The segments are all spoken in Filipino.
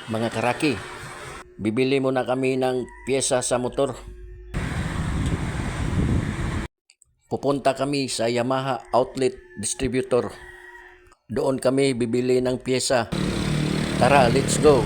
Mga karaki, bibili muna kami ng pyesa sa motor. Pupunta kami sa Yamaha Outlet Distributor. Doon kami bibili ng pyesa. Tara, let's go!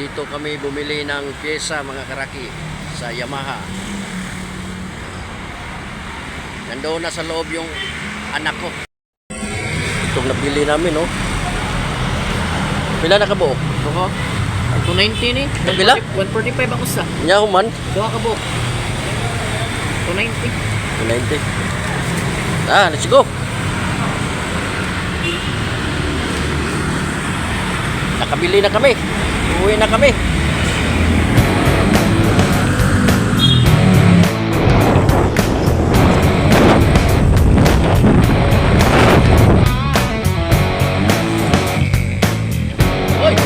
Dito kami bumili ng pyesa mga karaki sa Yamaha. Nandoon na sa loob yung anak ko. Itong nabili namin, no? Pila na kabuok? Oo. 290 ni. Pila? 145 ang usa. Nya man? Duha ka buok. 290. 290. Let's go! Nakabili na kami. Uwi na kami. Hoy!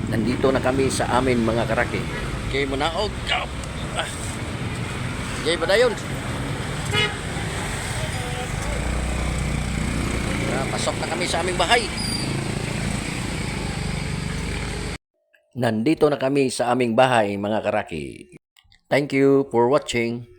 Nandito na kami sa amin mga karaki. Okay mo na. Oh, go! Okay ba na yun? Pasok na kami sa aming bahay. Nandito na kami sa aming bahay mga karaki. Thank you for watching.